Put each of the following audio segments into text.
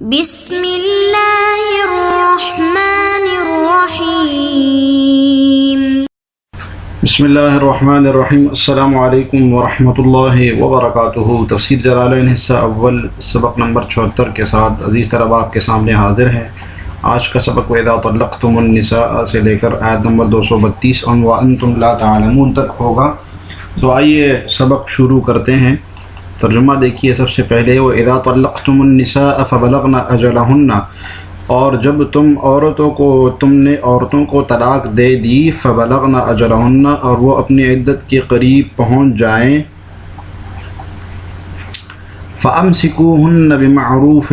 بسم اللہ الرحمن الرحیم بسم اللہ الرحمن الرحیم۔ السلام علیکم ورحمۃ اللہ وبرکاتہ۔ تفسیر جلالین حصہ اول سبق نمبر 74 کے ساتھ عزیز طلب آپ کے سامنے حاضر ہے۔ آج کا سبق وَإِذَا طَلَّقْتُمُ النِّسَاءَ سے لے کر آیت نمبر 232 وَأَنْتُمْ لَا تَعْلَمُونَ تک ہوگا۔ تو آئیے سبق شروع کرتے ہیں۔ ترجمہ دیکھیے سب سے پہلے، وَإِذَا طَلَّقْتُمُ النِّسَاءَ فَبَلَغْنَ أَجَلَهُنَّ، اور جب تم نے عورتوں کو طلاق دے دی، فَبَلَغْنَ أَجَلَهُنَّ، اور وہ اپنی عدت کے قریب پہنچ جائیں، فَأَمْسِكُوهُنَّ بِمَعْرُوفٍ،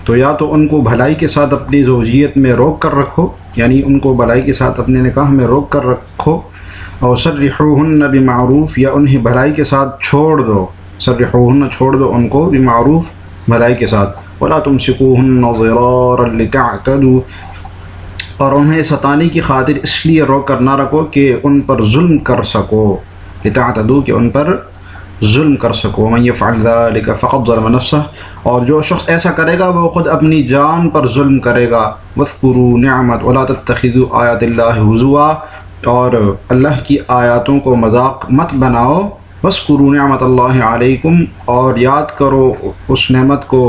تو یا تو ان کو بھلائی کے ساتھ اپنی زوجیت میں روک کر رکھو، یعنی ان کو بھلائی کے ساتھ اپنے نکاح میں روک کر رکھو، اور سرحوهن بمعروف، یا انہیں بھلائی کے ساتھ چھوڑ دو، سرحوهن چھوڑ دو ان کو، بمعروف بھلائی کے ساتھ، ولا تمسکوهن ضرارا لتعتدوا، اور انہیں ستانے کی خاطر اس لیے روک کر نہ رکھو کہ ان پر ظلم کر سکو، لتعتدوا کہ ان پر ظلم کر سکو، من یفعل ذلک فقد ظلم نفسه، اور جو شخص ایسا کرے گا وہ خود اپنی جان پر ظلم کرے گا، واذکروا نعمت ولا تتخذوا آیات اللہ ہزوا، اور اللہ کی آیاتوں کو مذاق مت بناؤ، واذکروا نعمت اللہ علیکم، اور یاد کرو اس نعمت کو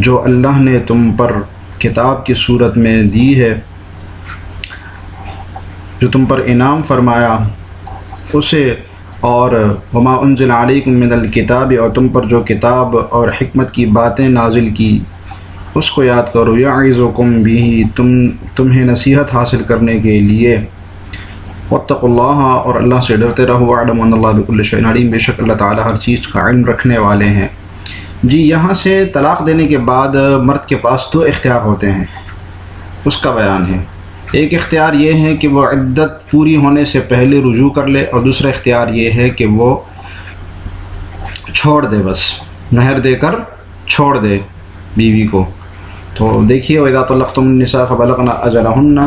جو اللہ نے تم پر کتاب کی صورت میں دی ہے، جو تم پر انعام فرمایا اسے، اور وما انزل علیکم من الکتاب، اور تم پر جو کتاب اور حکمت کی باتیں نازل کی اس کو یاد کرو، یعظکم بہ، تمہیں نصیحت حاصل کرنے کے لیے، واتقوا اللہ، اور اللہ سے ڈرتے رہو، واعلموا ان اللہ بکل شیء علیم، بے شک اللہ تعالیٰ ہر چیز کا علم رکھنے والے ہیں۔ جی یہاں سے طلاق دینے کے بعد مرد کے پاس دو اختیار ہوتے ہیں، اس کا بیان ہے۔ ایک اختیار یہ ہے کہ وہ عدت پوری ہونے سے پہلے رجوع کر لے، اور دوسرا اختیار یہ ہے کہ وہ چھوڑ دے، بس مہر دے کر چھوڑ دے بیوی کو۔ تو دیکھیے، وَإِذَا طَلَّقْتُمُ النِّسَاءَ فَبَلَغْنَ أَجَلَهُنَّ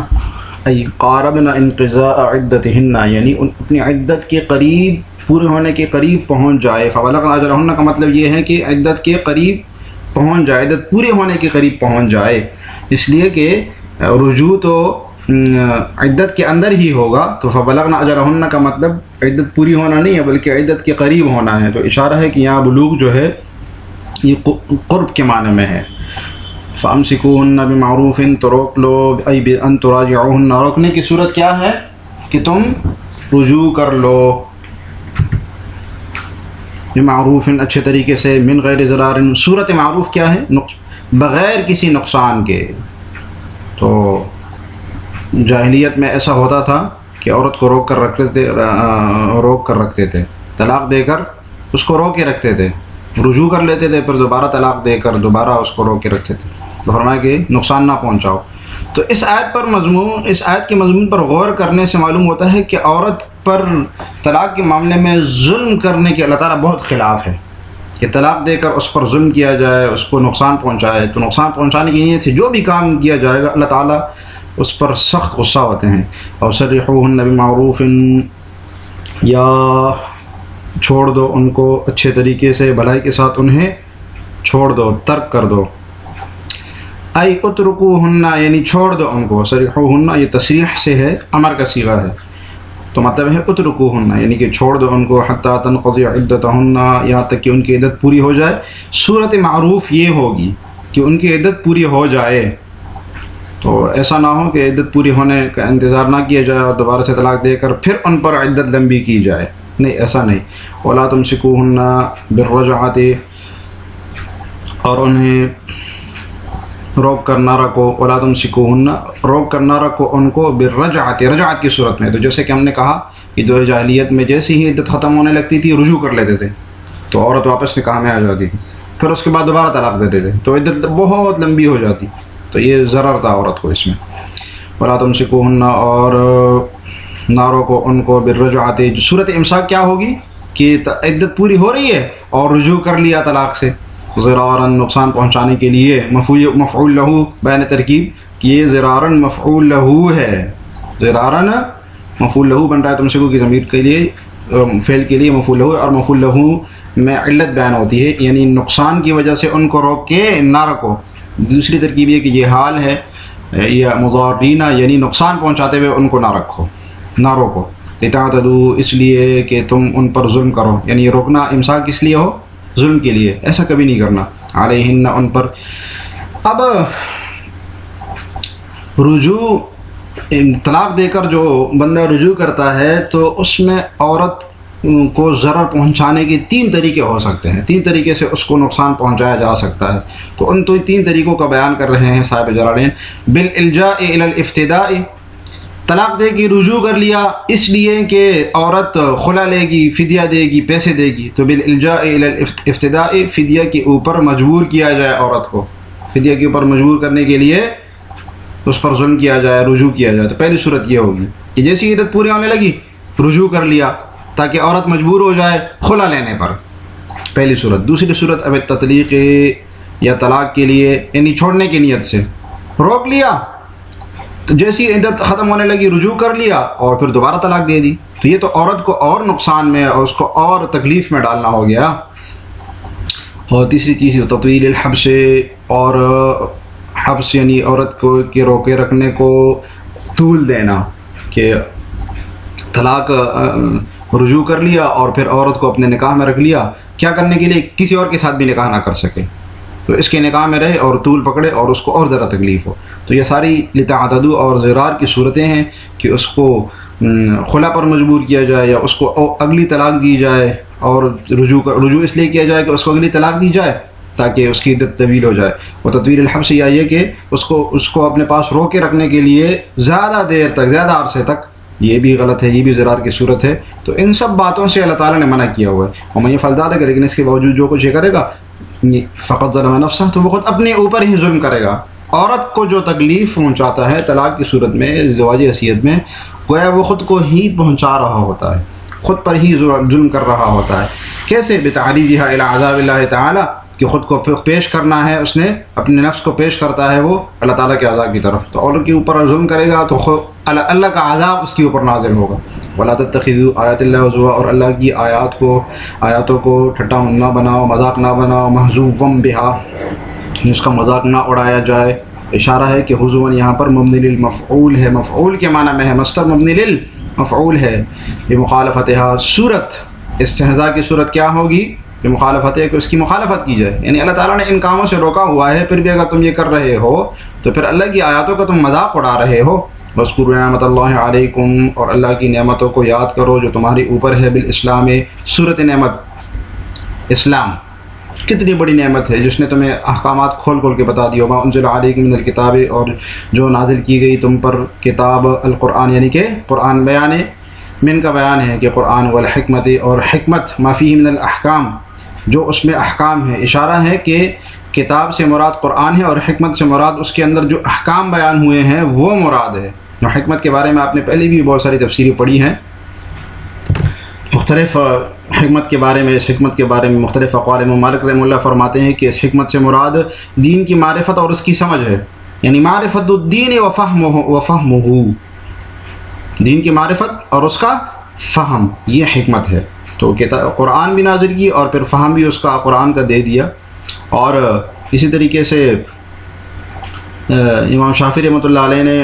أي قاربن انقضاء عدتهن، یعنی اپنی عدت کے قریب پورے ہونے کے قریب پہنچ جائے۔ فبلغن اجلهن کا مطلب یہ ہے کہ عدت کے قریب پہنچ جائے، عدت پورے ہونے کے قریب پہنچ جائے، اس لیے کہ رجوع تو عدت کے اندر ہی ہوگا، تو فبلغن اجلهن کا مطلب عدت پوری ہونا نہیں ہے بلکہ عدت کے قریب ہونا ہے۔ تو اشارہ ہے کہ یہاں بلوغ جو ہے یہ قرب کے معنی میں ہے۔ فَأَمْسِكُوهُنَّ بِمَعْرُوفٍ، تو روک لو، أي بأن تراجعوهن، روکنے کی صورت کیا ہے کہ تم رجوع کر لو، بمعروف اچھے طریقے سے، من غیر ضرار، صورت معروف کیا ہے؟ بغیر کسی نقصان کے۔ تو جاہلیت میں ایسا ہوتا تھا کہ عورت کو روک کر رکھتے تھے، طلاق دے کر اس کو روک کے رکھتے تھے، رجوع کر لیتے تھے، پھر دوبارہ طلاق دے کر دوبارہ اس کو روک کے رکھتے تھے، تو فرمایا کہ نقصان نہ پہنچاؤ۔ تو اس آیت کے مضمون پر غور کرنے سے معلوم ہوتا ہے کہ عورت پر طلاق کے معاملے میں ظلم کرنے کے اللہ تعالیٰ بہت خلاف ہے، کہ طلاق دے کر اس پر ظلم کیا جائے، اس کو نقصان پہنچائے۔ تو نقصان پہنچانے کی نیت سے جو بھی کام کیا جائے گا اللہ تعالیٰ اس پر سخت غصہ ہوتے ہیں۔ اور سرحوهن بمعروف، یا چھوڑ دو ان کو اچھے طریقے سے، بھلائی کے ساتھ انہیں چھوڑ دو، ترک کر دو۔ ای اترکوہن، یعنی چھوڑ دو ان کو، سرحوہن یہ تصریح سے ہے، امر کا صیغہ ہے، تو مطلب ہے اترکوہن، یعنی کہ چھوڑ دو ان کو، حتی تنقضی عدتہن، یہاں تک کہ ان کی عدت پوری ہو جائے۔ صورت معروف یہ ہوگی کہ ان کی عدت پوری ہو جائے، تو ایسا نہ ہو کہ عدت پوری ہونے کا انتظار نہ کیا جائے اور دوبارہ سے طلاق دے کر پھر ان پر عدت لمبی کی جائے، نہیں ایسا نہیں۔ وَلَا تُمْسِكُوهُنَّ بِالرَّجْعَةِ، اور انہیں روک کر نہ رکھو، وَلَا تُمْسِكُوهُنَّ روک کر نہ رکھو ان کو، بِالرَّجْعَةِ رجعت کی صورت میں۔ تو جیسے کہ ہم نے کہا کہ دور جاہلیت میں جیسے ہی عدت ختم ہونے لگتی تھی رجوع کر لیتے تھے، تو عورت واپس نکاح میں آ جاتی تھی، پھر اس کے بعد دوبارہ طلاق دیتے تھے، تو عدت بہت لمبی ہو جاتی، تو یہ ضرر تھا عورت کو اس میں۔ وَلَا تُمْسِكُوهُنَّ، اور نہ روکو ان کو، بالرجعۃ، صورت امساک کیا ہوگی کہ عدت پوری ہو رہی ہے اور رجوع کر لیا طلاق سے، ضرارا نقصان پہنچانے کے لیے، مفعول لہو بیان ترکیب، کہ یہ ضرارا مفعول لہو ہے، ضرارا مفعول لہو بن رہا ہے تمسکو کی ضمیر کے لیے، فعل کے لیے مفعول لہو، اور مفعول لہو میں علت بیان ہوتی ہے، یعنی نقصان کی وجہ سے ان کو روک کے نہ رکھو، دوسری ترکیب یہ کہ یہ حال ہے یا مضارینہ یعنی نقصان پہنچاتے ہوئے ان کو نہ رکھو، نہ روکو، لتعتدوا اس لیے کہ تم ان پر ظلم کرو، یعنی روکنا امساک کس لیے ہو؟ ظلم کے لیے، ایسا کبھی نہیں کرنا، علیہن ان پر۔ اب رجوع طلاق دے کر جو بندہ رجوع کرتا ہے تو اس میں عورت کو ضرر پہنچانے کے 3 طریقے ہو سکتے ہیں، 3 طریقے سے اس کو نقصان پہنچایا جا سکتا ہے۔ تو ان 3 طریقوں کا بیان کر رہے ہیں صاحب جلالین۔ بالالجاء الی الافتداء، طلاق دے گی، رجوع کر لیا اس لیے کہ عورت خلا لے گی، فدیہ دے گی، پیسے دے گی، تو بالالجاء الی الافتداء، فدیہ کے اوپر مجبور کیا جائے، عورت کو فدیہ کے اوپر مجبور کرنے کے لیے اس پر ظلم کیا جائے، رجوع کیا جائے۔ تو پہلی صورت یہ ہوگی کہ جیسی عدت پوری ہونے لگی رجوع کر لیا تاکہ عورت مجبور ہو جائے خلا لینے پر، پہلی صورت۔ دوسری صورت اب تطلیق یا طلاق کے لیے یعنی چھوڑنے کی نیت سے روک لیا، تو جیسی عدت ختم ہونے لگی رجوع کر لیا اور پھر دوبارہ طلاق دے دی، تو یہ تو عورت کو اور نقصان میں اور اس کو اور تکلیف میں ڈالنا ہو گیا۔ اور تیسری چیز تطویل الحبس، اور حبس یعنی عورت کو کے روکے رکھنے کو طول دینا، کہ طلاق رجوع کر لیا اور پھر عورت کو اپنے نکاح میں رکھ لیا، کیا کرنے کے لیے؟ کسی اور کے ساتھ بھی نکاح نہ کر سکے، تو اس کے نکاح میں رہے اور طول پکڑے اور اس کو اور ذرا تکلیف ہو۔ تو یہ ساری لتعتدوا اور ضرار کی صورتیں ہیں کہ اس کو خلا پر مجبور کیا جائے یا اس کو اگلی طلاق دی جائے، اور رجوع اس لیے کیا جائے کہ اس کو اگلی طلاق دی جائے تاکہ اس کی عدت طویل ہو جائے۔ اور تطویل الحبس یہ کہ اس کو اپنے پاس رو کے رکھنے کے لیے زیادہ دیر تک، زیادہ عرصے تک، یہ بھی غلط ہے، یہ بھی ضرار کی صورت ہے۔ تو ان سب باتوں سے اللہ تعالیٰ نے منع کیا ہوا ہے۔ اور میں یہ فلداد ہے کہ لیکن اس کے باوجود جو کچھ یہ کرے گا فقط ظلم نفسہ، تو وہ خود اپنے اوپر ہی ظلم کرے گا۔ عورت کو جو تکلیف پہنچاتا ہے طلاق کی صورت میں، زواج حیثیت میں، گویا وہ خود کو ہی پہنچا رہا ہوتا ہے، خود پر ہی ظلم کر رہا ہوتا ہے۔ کیسے؟ بتعریضها الى عذاب اللہ تعالی، کہ خود کو پیش کرنا ہے، اس نے اپنے نفس کو پیش کرتا ہے وہ اللہ تعالیٰ کے عذاب کی طرف، تو عورت کے اوپر ظلم کرے گا تو اللہ کا عذاب اس کے اوپر نازل ہوگا۔ وَلَا تَتَّخِذُوا آیَاتِ اللَّهِ هُزُوًا، اور اللہ کی آیاتوں کو ٹھٹا نہ بناؤ، مذاق نہ بناؤ، مَحْزُوًا بِهَا، اس کا مذاق نہ اڑایا جائے۔ اشارہ ہے کہ حضوًا یہاں پر مبنی للمفعول ہے، مفعول کے معنی میں ہے، مصدر مبنی للمفعول ہے۔ بمخالفتها، صورت استہزاء کی صورت کیا ہوگی؟ بمخالفت ہے کہ اس کی مخالفت کی جائے، یعنی اللہ تعالیٰ نے ان کاموں سے روکا ہوا ہے، پھر بھی اگر تم یہ کر رہے ہو تو پھر اللہ کی آیاتوں کا تم مذاق اڑا رہے ہو۔ وَاذْكُرُوا نِعْمَتَ اللَّهِ عَلَيْكُمْ، اور اللہ کی نعمتوں کو یاد کرو جو تمہارے اوپر ہے، بالاسلام، صورت نعمت اسلام، کتنی بڑی نعمت ہے جس نے تمہیں احکامات کھول کھول کے بتا دی۔ وَمَا أُنزِلَ عَلَيْكُم مِّنَ الْكِتَابِ، اور جو نازل کی گئی تم پر کتاب، القرآن یعنی کہ قرآن، بیان من کا بیان ہے کہ قرآن، والحکمت، اور حکمت، ما فیہ من الاحکام، جو اس میں احکام ہے۔ اشارہ ہے کہ کتاب سے مراد قرآن ہے اور حکمت سے مراد اس کے اندر جو احکام بیان ہوئے ہیں وہ مراد ہے۔ حکمت کے بارے میں آپ نے پہلے بھی بہت ساری تفسیریں پڑھی ہیں، مختلف حکمت کے بارے میں، اس حکمت کے بارے میں مختلف اقوال مالک رحمہ اللہ فرماتے ہیں کہ اس حکمت سے مراد دین کی معرفت اور اس کی سمجھ ہے، یعنی معرفت الدین وفہمہ، دین کی معرفت اور اس کا فہم، یہ حکمت ہے۔ تو قرآن بھی نازل کی اور پھر فہم بھی اس کا قرآن کا دے دیا۔ اور اسی طریقے سے امام شافعی رحمۃ اللہ علیہ نے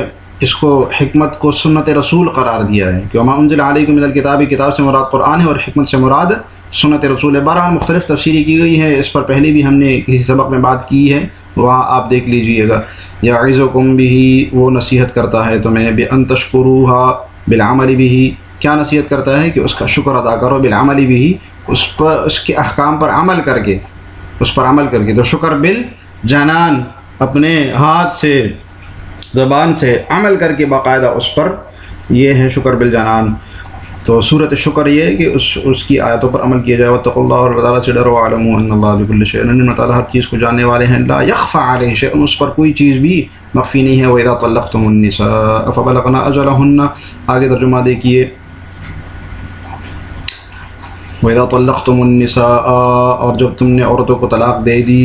اس کو حکمت کو سنت رسول قرار دیا ہے کہ وما انزل علیکم من الکتاب، کتاب سے مراد قرآن ہے اور حکمت سے مراد سنت رسول ہے۔ بہرحال مختلف تفسیریں کی گئی ہیں، اس پر پہلے بھی ہم نے کسی سبق میں بات کی ہے، وہاں آپ دیکھ لیجئے گا۔ یعظکم بہ، وہ نصیحت کرتا ہے تمہیں، بان تشکروھا، بالعمل بہ، کیا نصیحت کرتا ہے کہ اس کا شکر ادا کرو، بالعمل بہ، اس پر، اس کے احکام پر عمل کر کے، اس پر عمل کر کے۔ تو شکر بالجنان، اپنے ہاتھ سے، زبان سے عمل کر کے باقاعدہ اس پر، یہ ہے شکر بالجنان۔ تو صورت شکر یہ ہے کہ اس کی آیتوں پر عمل کیا جائے۔ واتقوا اللہ، اور اللہ تعالیٰ سے ڈرو، واعلموا ان اللہ بكل شيء علیم، اللہ تعالیٰ ہر چیز کو جاننے والے ہیں۔ لا يخفى عليه شيء، اس پر کوئی چیز بھی مخفی نہیں ہے۔ واذا طلقتم النساء فبلغن اجلهن، آگے ترجمہ دیکھیے۔ وَإِذَا طَلَّقْتُمُ النِّسَاءَ، اور جب تم نے عورتوں کو طلاق دے دی،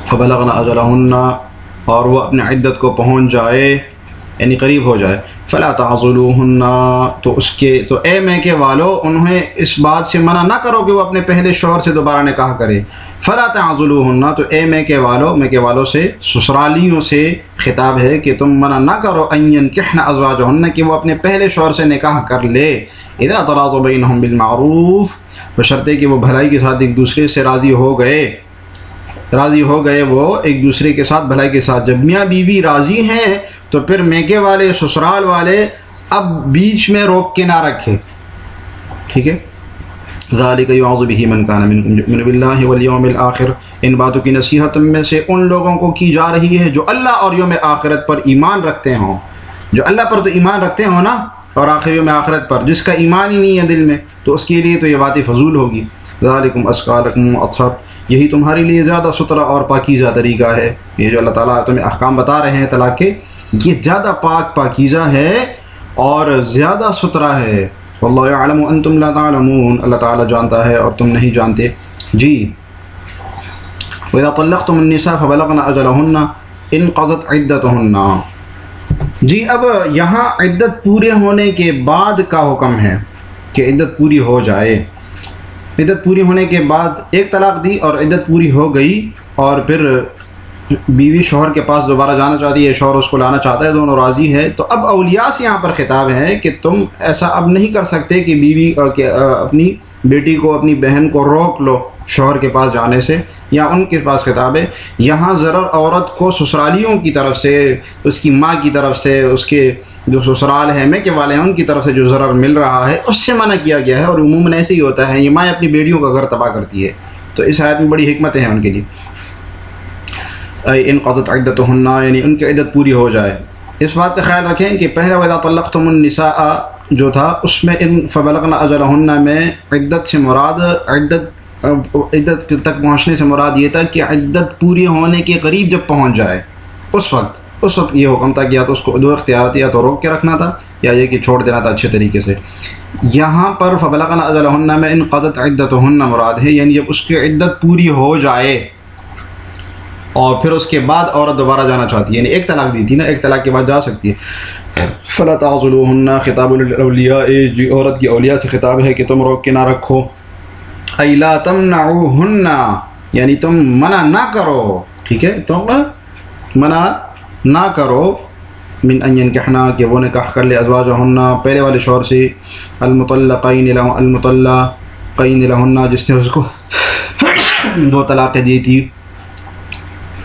فَبَلَغْنَ أَجَلَهُنَّ، اور وہ اپنے عدت کو پہنچ جائے، یعنی قریب ہو جائے، فَلَا تَعْضُلُوهُنَّ، تو اے میکے والو، انہیں اس بات سے منع نہ کرو کہ وہ اپنے پہلے شوہر سے دوبارہ نکاح کرے، فلا تعضلوهن، تو اے میکے والوں سے، سسرالیوں سے خطاب ہے کہ تم منع نہ کرو ان ينكحن ازواجهن، کہ وہ اپنے پہلے شوہر سے نکاح کر لے، اذا تراضوا بینہم بالمعروف، بشرطے کہ وہ بھلائی کے ساتھ ایک دوسرے سے راضی ہو گئے وہ ایک دوسرے کے ساتھ بھلائی کے ساتھ۔ جب میاں بیوی راضی ہیں تو پھر میکے والے، سسرال والے اب بیچ میں روک کے نہ رکھے، ٹھیک ہے۔ ذالک یعظ بہ من کان منکم یؤمن باللہ والیوم الآخر، ان باتوں کی نصیحت میں سے ان لوگوں کو کی جا رہی ہے جو اللہ اور یوم آخرت پر ایمان رکھتے ہوں، جو اللہ پر تو ایمان رکھتے ہوں نا، اور آخر یوم آخرت پر، جس کا ایمان ہی نہیں ہے دل میں تو اس کے لیے تو یہ باتیں فضول ہوگی۔ ذالکم ازکی لکم واطہر، یہی تمہارے لیے زیادہ ستھرا اور پاکیزہ طریقہ ہے۔ یہ جو اللہ تعالیٰ تمہیں احکام بتا رہے ہیں طلاق کے، یہ زیادہ پاکیزہ ہے اور زیادہ ستھرا ہے۔ واللہ یعلم انتم لا تعلمون، اللہ تعالیٰ جانتا ہے اور تم نہیں جانتے۔ جی، وَإِذَا طَلَّقْتُمُ النِّسَاءَ فَبَلَغْنَ أَجَلَهُنَّ انقضت عدتهن۔ جی، اب یہاں عدت پورے ہونے کے بعد کا حکم ہے کہ عدت پوری ہو جائے۔ عدت پوری ہونے کے بعد ایک طلاق دی اور عدت پوری ہو گئی، اور پھر بیوی شوہر کے پاس دوبارہ جانا چاہتی ہے، شوہر اس کو لانا چاہتا ہے، دونوں راضی ہے، تو اب اولیاء سے یہاں پر خطاب ہے کہ تم ایسا اب نہیں کر سکتے کہ بیوی اپنی بیٹی کو، اپنی بہن کو روک لو شوہر کے پاس جانے سے، یا ان کے پاس خطاب ہے۔ یہاں ضرر عورت کو سسرالیوں کی طرف سے، اس کی ماں کی طرف سے، اس کے جو سسرال ہے، میکے والے ہیں، ان کی طرف سے جو ضرر مل رہا ہے اس سے منع کیا گیا ہے، اور عموماً ایسے ہی ہوتا ہے، یہ ماں اپنی بیٹیوں کا گھر تباہ کرتی ہے، تو اس آیت میں بڑی حکمتیں ہیں ان کے لیے۔ انقضت عدتهن، یعنی ان کی عدت پوری ہو جائے۔ اس بات کا خیال رکھیں کہ پہلے وَإِذَا طَلَّقْتُمُ النِّسَاءَ جو تھا، اس میں ان فَبَلَغْنَ أَجَلَهُنَّ میں عدت سے مراد، عدت تک پہنچنے سے مراد یہ تھا کہ عدت پوری ہونے کے قریب جب پہنچ جائے، اس وقت یہ حکم تھا کہ یا تو اس کو دو اختیار تھے، یا تو روک کے رکھنا تھا یا یہ کہ چھوڑ دینا تھا اچھے طریقے سے۔ یہاں پر فَبَلَغْنَ أَجَلَهُنَّ میں انقضت عدتهن مراد ہے، یعنی جب اس کی عدت پوری ہو جائے اور پھر اس کے بعد عورت دوبارہ جانا چاہتی ہے، یعنی ایک طلاق دی تھی نا، ایک طلاق کے بعد جا سکتی ہے۔ فَلَا تَعْضُلُوهُنَّ، خطاب للأولیاء، جی عورت کی اولیاء سے خطاب ہے کہ تم روک کے نہ رکھو۔ أَيْ لَا تَمْنَعُوهُنَّ، یعنی تم منع نہ کرو، ٹھیک ہے، تم منع نہ کرو، من ان ينكحن، کہ وہ نکاح کر لے، ازواجهن، پہلے والے شوہر سے، المطلقین لهن، جس نے اس کو 2 طلاقیں دی تھی،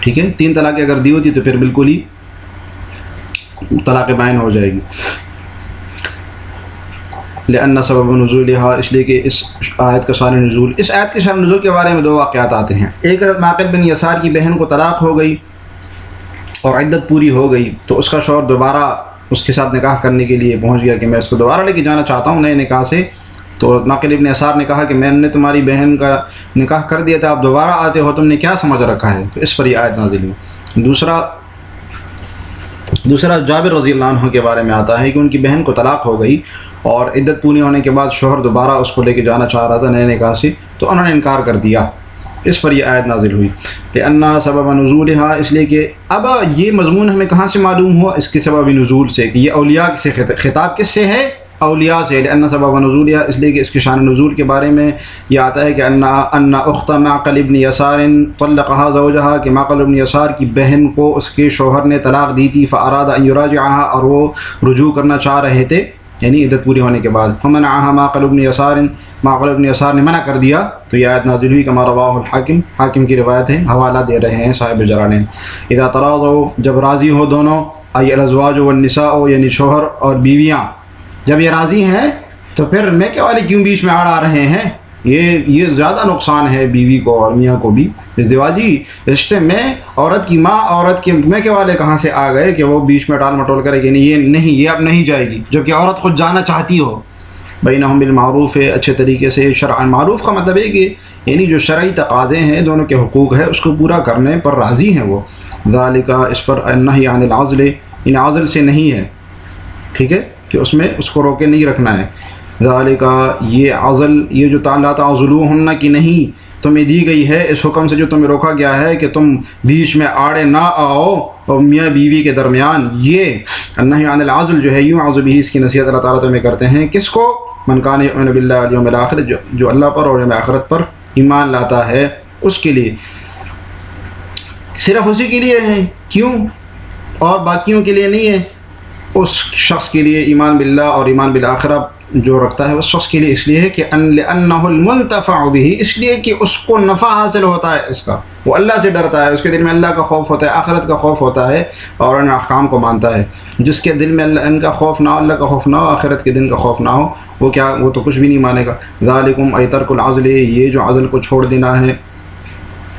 ٹھیک ہے، 3 طلاقیں اگر دی ہوتی تو پھر بالکل ہی طلاق بائن ہو جائے گی۔ لأن سبب نزولها، اس لیے کہ اس آیت کا شان نزول، اس آیت کے شان نزول کے بارے میں 2 واقعات آتے ہیں۔ ایک حضرت معقل بن یسار کی بہن کو طلاق ہو گئی اور عدت پوری ہو گئی، تو اس کا شوہر دوبارہ اس کے ساتھ نکاح کرنے کے لیے پہنچ گیا کہ میں اس کو دوبارہ لے کے جانا چاہتا ہوں نئے نکاح سے، تو معقل ابن یسار نے کہا کہ میں نے تمہاری بہن کا نکاح کر دیا تھا، آپ دوبارہ آتے ہو، تم نے کیا سمجھ رکھا ہے، تو اس پر یہ آیت نازل ہوئی۔ دوسرا جابر رضی اللہ عنہ کے بارے میں آتا ہے کہ ان کی بہن کو طلاق ہو گئی اور عدت پوری ہونے کے بعد شوہر دوبارہ اس کو لے کے جانا چاہ رہا تھا نئے نکاح سے، تو انہوں نے انکار کر دیا، اس پر یہ آیت نازل ہوئی۔ لأن سبب نزولها، اس لیے کہ اب یہ مضمون ہمیں کہاں سے معلوم ہوا، اس کے سبب نزول سے، کہ یہ اولیاء سے خطاب کس سے ہے، اولیاء سے۔ لأن سبب نزولها، اس لیے کہ اس کے شان نزول کے بارے میں یہ آتا ہے کہ ان اخت معقل ابن یسار طلقها زوجها، کہ معقل ابن یسار کی بہن کو اس کے شوہر نے طلاق دی تھی، فاراد ان یراجعها، اور وہ رجوع کرنا چاہ رہے تھے، یعنی عدت پوری ہونے کے بعد، فمنعها معقل ابن یسار، معقل ابن یسار نے منع کر دیا، تو یہ آیت نازل ہوئی، کما رواہ الحاکم، حاکم کی روایت ہے، حوالہ دے رہے ہیں صاحب جلالین۔ اذا تراضوا، جب راضی ہو دونوں، ای الازواج والنساء، یعنی شوہر اور بیویاں، جب یہ راضی ہیں تو پھر میکے والے کیوں بیچ میں آ رہے ہیں، یہ زیادہ نقصان ہے بیوی کو اور میاں کو بھی۔ ازدواجی رشتے میں عورت کی ماں عورت کے میکے والے کہاں سے آ گئے کہ وہ بیچ میں ٹال مٹول کرے کہ یہ اب نہیں جائے گی، جو کہ عورت خود جانا چاہتی ہو۔ بینہم بالمعروف ہے، اچھے طریقے سے، شرعاً، معروف کا مطلب ہے کہ یعنی جو شرعی تقاضے ہیں، دونوں کے حقوق ہے، اس کو پورا کرنے پر راضی ہیں وہ۔ ذالک، اس پر النہی عن العزل، ان عزل سے نہیں ہے، ٹھیک ہے، کہ اس میں اس کو روکے نہیں رکھنا ہے۔ ذالک، یہ عزل، یہ جو لا تعضلوهن کی نہیں تمہیں دی گئی ہے، اس حکم سے جو تمہیں روکا گیا ہے کہ تم بیچ میں آڑے نہ آؤ اور میاں بیوی کے درمیان، یہ النہی عن العزل جو ہے، یوعظ بہ، اس کی نصیحت اللہ تعالیٰ تمہیں کرتے ہیں، کس کو، من کان یؤمن باللہ والیوم الآخر، جو اللہ پر اور یوم آخرت پر ایمان لاتا ہے۔ اس کے لیے، صرف اسی کے لیے ہے، کیوں؟ اور باقیوں کے لیے نہیں ہے. اس شخص کے لیے ایمان باللہ اور ایمان بالآخرہ جو رکھتا ہے اس شخص کے لیے اس لیے ہے کہ لأنه المنتفع به، اس لیے کہ اس کو نفع حاصل ہوتا ہے اس کا، وہ اللہ سے ڈرتا ہے، اس کے دل میں اللہ کا خوف ہوتا ہے، آخرت کا خوف ہوتا ہے اور ان احکام کو مانتا ہے. جس کے دل میں ان کا خوف نہ ہو، اللہ کا خوف نہ ہو، آخرت کے دن کا خوف نہ ہو، وہ کیا، وہ تو کچھ بھی نہیں مانے گا. ذالکم ای ترک العزل، یہ جو عزل کو چھوڑ دینا ہے،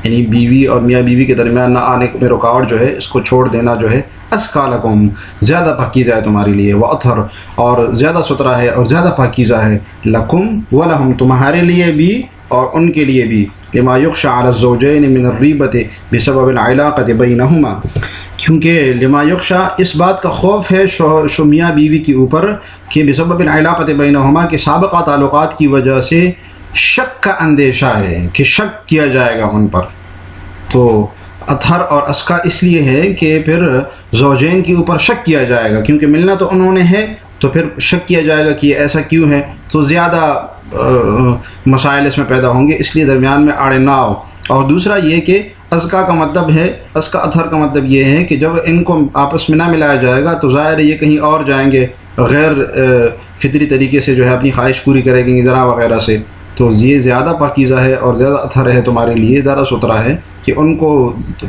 یعنی بیوی اور میاں بیوی کے درمیان نہ آنے میں رکاوٹ جو ہے، اس کو چھوڑ دینا جو ہے، ازکیٰ لکم، زیادہ پاکیزہ ہے تمہارے لیے، واطہر، اور زیادہ ستھرا ہے اور زیادہ پاکیزہ ہے، لکم ولہم، تمہارے لیے بھی اور ان کے لیے بھی، لما یخشى علی الزوجین من الریبۃ بسبب العلاقۃ بینہما، کیونکہ لما یخشى، اس بات کا خوف ہے میاں بیوی کے اوپر کہ بسبب العلاقۃ بینہما، کہ سابقہ تعلقات کی وجہ سے شک کا اندیشہ ہے کہ شک کیا جائے گا ان پر. تو اطہر اور ازکیٰ اس لیے ہے کہ پھر زوجین کے اوپر شک کیا جائے گا، کیونکہ ملنا تو انہوں نے ہے، تو پھر شک کیا جائے گا کہ یہ ایسا کیوں ہے، تو زیادہ مسائل اس میں پیدا ہوں گے، اس لیے درمیان میں آڑے نہ ہو. اور دوسرا یہ کہ ازکیٰ کا مطلب ہے، ازکیٰ اطہر کا مطلب یہ ہے کہ جب ان کو آپس میں نہ ملایا جائے گا تو ظاہر ہے یہ کہیں اور جائیں گے، غیر فطری طریقے سے جو ہے اپنی خواہش پوری کریں گے ذرا وغیرہ سے. تو یہ زیادہ پاکیزہ ہے اور زیادہ اطہر ہے تمہارے لیے، زیادہ ستھرا ہے کہ ان کو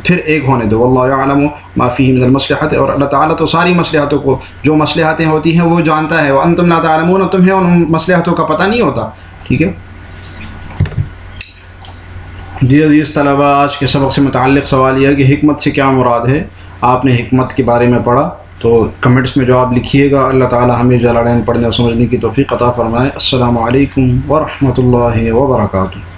پھر ایک ہونے دو. واللہ یعلم ما فیہ من المصلحۃ، اور اللہ تعالیٰ تو ساری مصلحتوں کو، جو مصلحتیں ہوتی ہیں وہ جانتا ہے. وانتم لا تعلمون، تمہیں ان مصلحتوں کا پتہ نہیں ہوتا. ٹھیک ہے جی عزیز طلباء، آج کے سبق سے متعلق سوال یہ ہے کہ حکمت سے کیا مراد ہے؟ آپ نے حکمت کے بارے میں پڑھا تو کمنٹس میں جواب لکھیے گا. اللہ تعالیٰ ہمیں جلالین پڑھنے اور سمجھنے کی توفیق عطا فرمائے. السلام علیکم ورحمۃ اللہ وبرکاتہ.